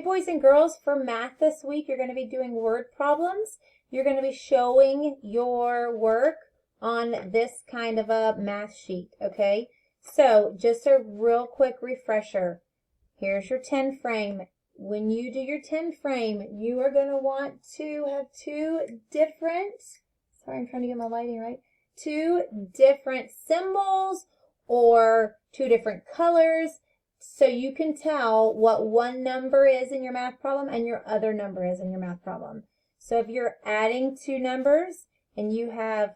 Hey boys and girls, for math this week, you're going to be doing word problems. You're going to be showing your work on this kind of a math sheet, okay? So just a real quick refresher. Here's your 10 frame. When you do your 10 frame, you are going to want to have two different symbols or two different colors, so you can tell what one number is in your math problem and your other number is in your math problem. So if you're adding two numbers and you have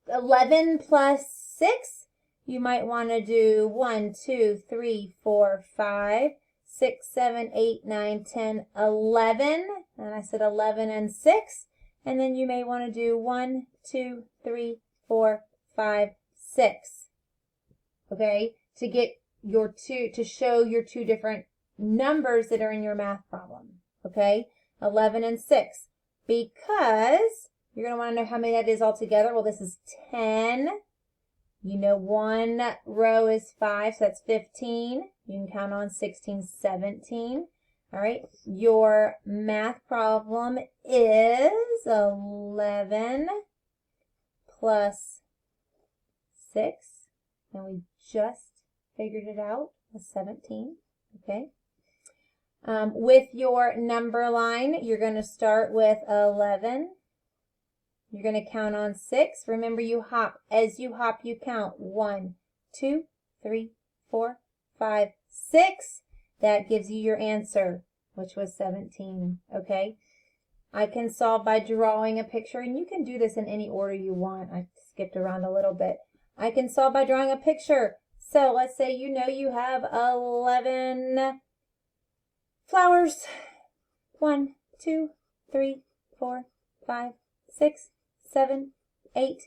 11 plus 6, you might want to do 1, 2, 3, 4, 5, 6, 7, 8, 9, 10, 11. And I said 11 and 6. And then you may want to do 1, 2, 3, 4, 5, 6. Okay? To get your to show your two different numbers that are in your math problem. Okay? 11 and 6. Because you're going to want to know how many that is altogether. Well, this is 10. You know one row is 5, so that's 15. You can count on 16, 17. All right. Your math problem is 11 plus 6. And we just figured it out, was 17, okay? With your number line, you're going to start with 11. You're going to count on 6. Remember, you hop. As you hop, you count 1, 2, 3, 4, 5, 6. That gives you your answer, which was 17, okay? I can solve by drawing a picture, and you can do this in any order you want. I skipped around a little bit. I can solve by drawing a picture. So let's say you know you have 11 flowers. 1, 2, 3, 4, 5, 6, 7, 8,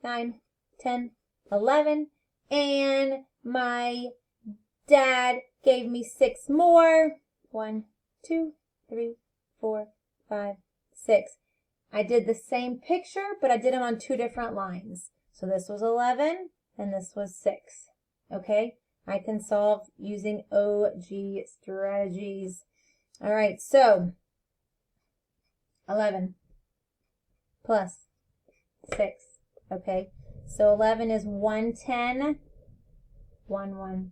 9, 10, 11. And my dad gave me 6 more. 1, 2, 3, 4, 5, 6. I did the same picture, but I did them on two different lines. So this was 11 and this was 6. Okay? I can solve using OG strategies. All right, so 11 plus 6. Okay? So 11 is 110, 1, 1.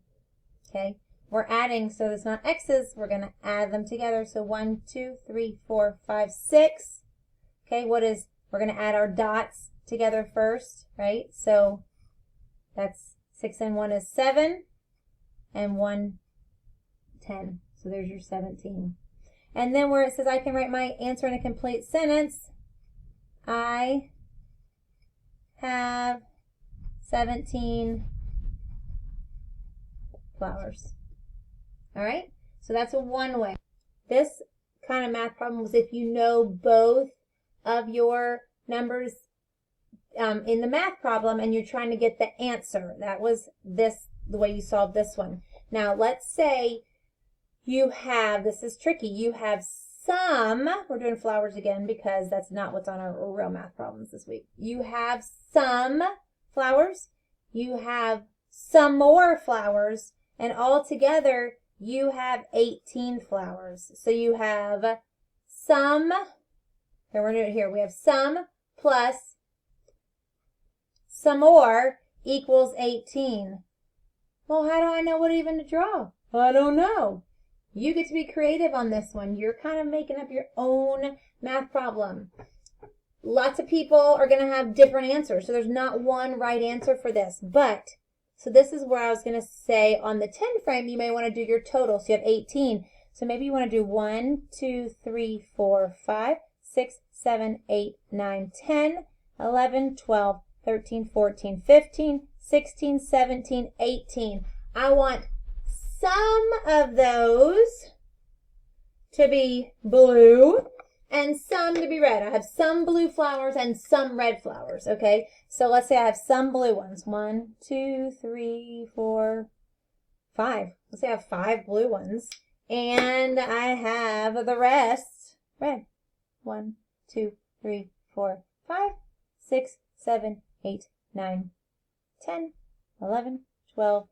Okay? We're adding, so there's not x's. We're going to add them together. So 1, 2, 3, 4, 5, 6. Okay, we're going to add our dots together first, right? So that's 6 and 1 is 7, and 1, 10. So there's your 17. And then where it says I can write my answer in a complete sentence, I have 17 flowers. All right? So that's one way. This kind of math problem is if you know both of your numbers in the math problem and you're trying to get the answer. That was the way you solved this one. Now let's say you have, this is tricky, you have some, we're doing flowers again because that's not what's on our real math problems this week. You have some flowers, you have some more flowers, and all together you have 18 flowers. So you have some, here we're doing it here, we have some plus some more equals 18. Well, how do I know what even to draw? I don't know. You get to be creative on this one. You're kind of making up your own math problem. Lots of people are going to have different answers, so there's not one right answer for this. But, so this is where I was going to say on the 10 frame, you may want to do your total. So you have 18. So maybe you want to do 1, 2, 3, 4, 5, 6, 7, 8, 9, 10, 11, 12, 13, 14, 15, 16, 17, 18. I want some of those to be blue and some to be red. I have some blue flowers and some red flowers, okay? So let's say I have some blue ones. 1, 2, 3, 4, 5. Let's say I have 5 blue ones. And I have the rest red. 1, 2, 3, 4, 5, 6, 7, 8, 9, 10, 11, 12,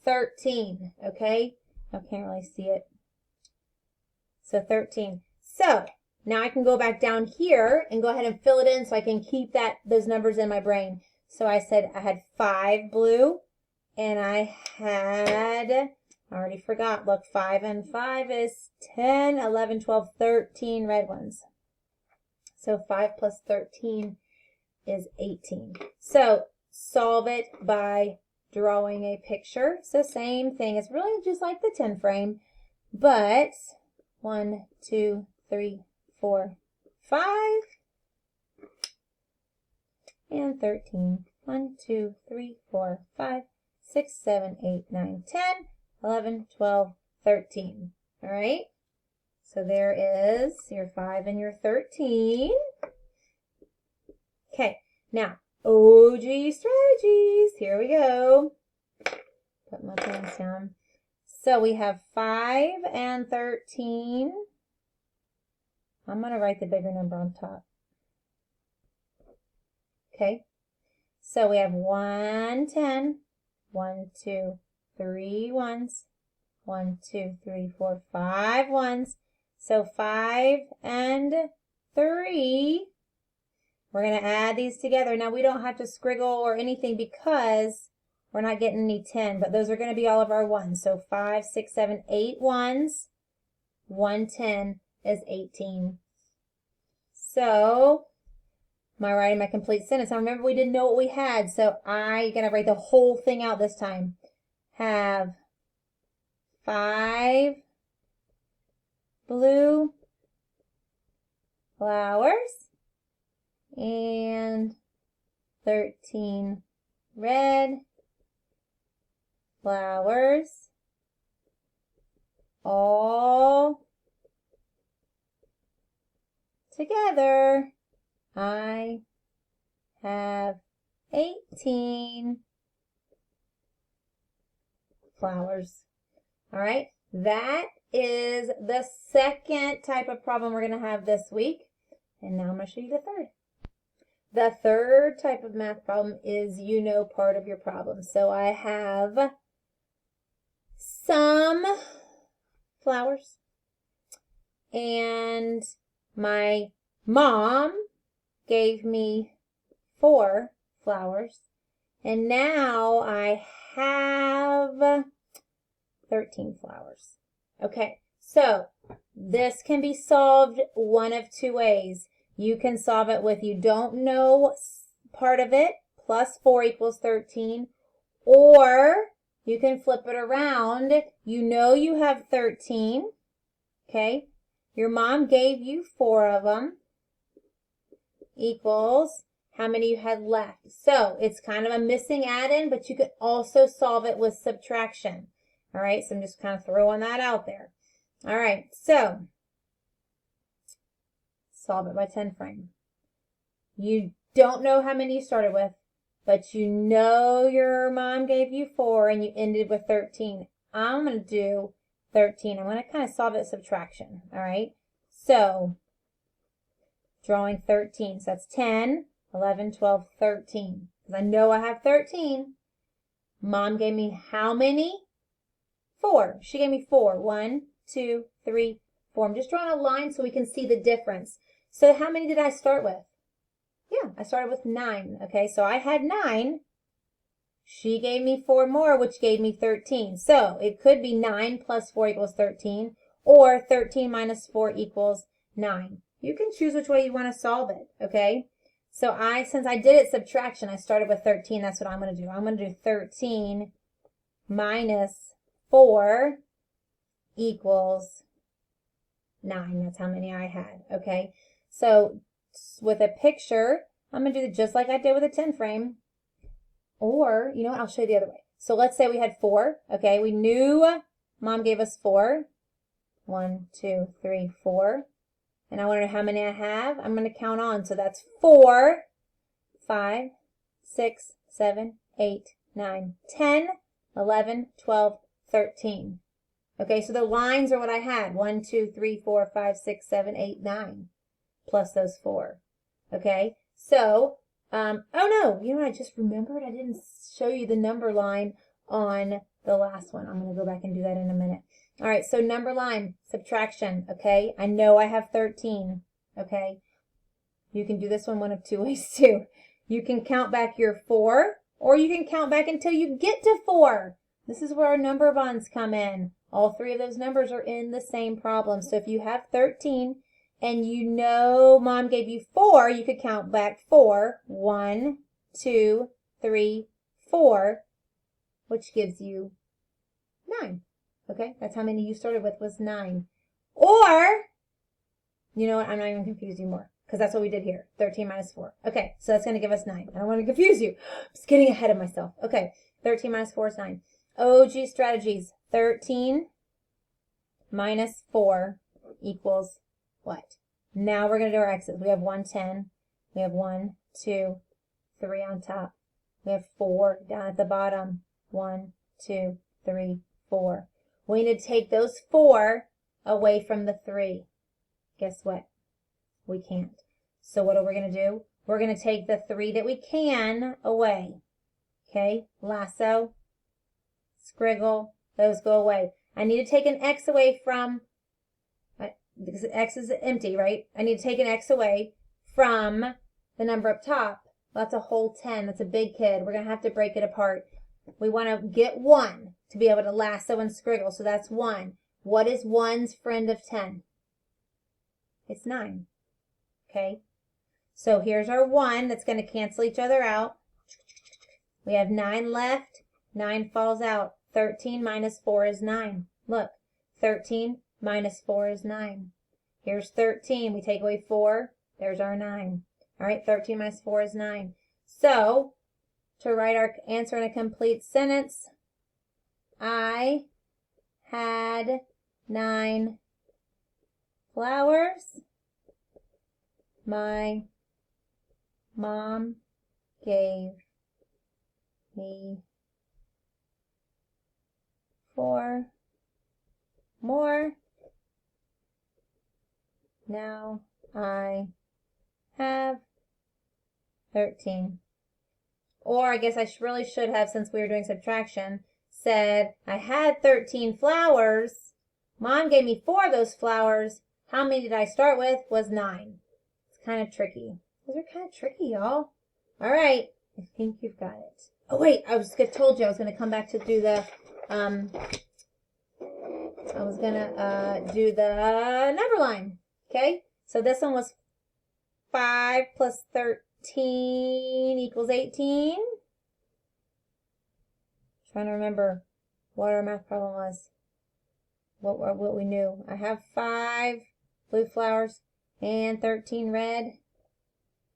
13, okay? I can't really see it. So 13. So now I can go back down here and go ahead and fill it in so I can keep those numbers in my brain. So I said I had 5 blue, and I already forgot, look, 5 and 5 is 10, 11, 12, 13 red ones. So 5 plus 13 is 18. So solve it by drawing a picture. So same thing. It's really just like the 10 frame, but 1, 2, 3, 4, 5, and 13. 1, 2, 3, 4, 5, 6, 7, 8, 9, 10, 11, 12, 13. All right. So there is your 5 and your 13. Okay. Now, OG strategies. Here we go. Put my pens down. So we have 5 and 13. I'm going to write the bigger number on top. Okay. So we have 1, 10, 1, 2, 3 ones, 1, 2, 3, 4, 5 ones. So 5 and 3. We're going to add these together. Now we don't have to scriggle or anything because we're not getting any 10, but those are going to be all of our ones. So 5, 6, 7, 8 ones. 1 10 is 18. So am I writing my complete sentence? Now remember, we didn't know what we had, so I'm going to write the whole thing out this time. Have 5 blue flowers and 13 red flowers, all together. I have 18 flowers. All right, that is the second type of problem we're going to have this week. And now I'm going to show you the third. The third type of math problem is part of your problem. So I have some flowers, and my mom gave me 4 flowers, and now I have 13 flowers. Okay, so this can be solved one of 2 ways. You can solve it with you don't know part of it, plus 4 equals 13, or you can flip it around. You know you have 13, okay? Your mom gave you 4 of them, equals how many you had left. So it's kind of a missing add-in, but you could also solve it with subtraction. All right, so I'm just kind of throwing that out there. All right, so solve it by 10 frame. You don't know how many you started with, but you know your mom gave you 4 and you ended with 13. I'm going to do 13. I'm going to kind of solve it subtraction. All right, so drawing 13. So that's 10, 11, 12, 13. Because I know I have 13. Mom gave me how many? 4. She gave me 4. 1, 2, 3, 4. I'm just drawing a line so we can see the difference. So how many did I start with? Yeah, I started with 9. Okay, so I had 9. She gave me 4 more, which gave me 13. So it could be 9 plus 4 equals 13, or 13 minus 4 equals 9. You can choose which way you want to solve it, okay? So since I did it subtraction, I started with 13. That's what I'm going to do. I'm going to do 13 minus 4 equals 9. That's how many I had, okay? So with a picture, I'm going to do it just like I did with a 10 frame. Or, you know what, I'll show you the other way. So let's say we had 4, okay? We knew Mom gave us 4. 1, 2, 3, 4. And I want to know how many I have. I'm going to count on. So that's 4, 5, 6, 7, 8, 9, 10, 11, 12, 13. Okay, so the lines are what I had. 1, 2, 3, 4, 5, 6, 7, 8, 9. Plus those 4. Okay, so, oh no, you know what, I just remembered? I didn't show you the number line on the last one. I'm going to go back and do that in a minute. All right, so number line, subtraction, okay? I know I have 13, okay? You can do this one of two ways too. You can count back your 4, or you can count back until you get to 4. This is where our number bonds come in. All 3 of those numbers are in the same problem. So if you have 13 and you know Mom gave you 4, you could count back 4. 1, 2, 3, 4, which gives you 9. Okay, that's how many you started with, was 9. Or, you know what, I'm not even confused anymore, because that's what we did here. 13 minus 4. Okay, so that's going to give us 9. I don't want to confuse you. I'm just getting ahead of myself. Okay, 13 minus 4 is 9. OG strategies. 13 minus 4 equals what? Now we're going to do our x's. We have 110. We have 1, 2, 3 on top. We have 4 down at the bottom. 1, 2, 3, 4. We need to take those 4 away from the 3. Guess what? We can't. So what are we going to do? We're going to take the 3 that we can away. Okay? Lasso, scriggle, those go away. I need to take an x away from, because x is empty, right? I need to take an x away from the number up top. Well, that's a whole 10. That's a big kid. We're going to have to break it apart. We want to get 1 to be able to lasso and scriggle. So that's 1. What is 1's friend of 10? It's 9. Okay? So here's our 1 that's going to cancel each other out. We have 9 left. 9 falls out. 13 minus 4 is 9. Look, 13 minus 4 is 9. Here's 13. We take away 4. There's our 9. All right, 13 minus 4 is 9. So, to write our answer in a complete sentence, I had 9 flowers. My mom gave me 4 more. Now I have 13. Or I guess I really should have, since we were doing subtraction, said I had 13 flowers. Mom gave me 4 of those flowers. How many did I start with? Was 9. It's kind of tricky. Those are kind of tricky, y'all. All right. I think you've got it. Oh, wait. I told you I was going to come back to do the, number line. Okay? So this one was 5 plus 13 equals 18. Trying to remember what our math problem was. What we knew. I have 5 blue flowers and 13 red.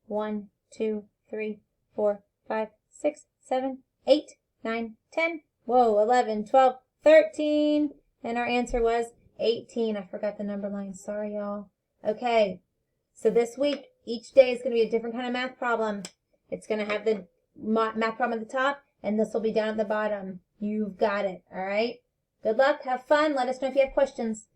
1, 2, 3, 4, 5, 6, 7, 8, 9, 10. Whoa, 11, 12, 13. And our answer was 18. I forgot the number line. Sorry, y'all. Okay. So this week, each day is going to be a different kind of math problem. It's going to have the math problem at the top, and this will be down at the bottom. You've got it. All right? Good luck. Have fun. Let us know if you have questions.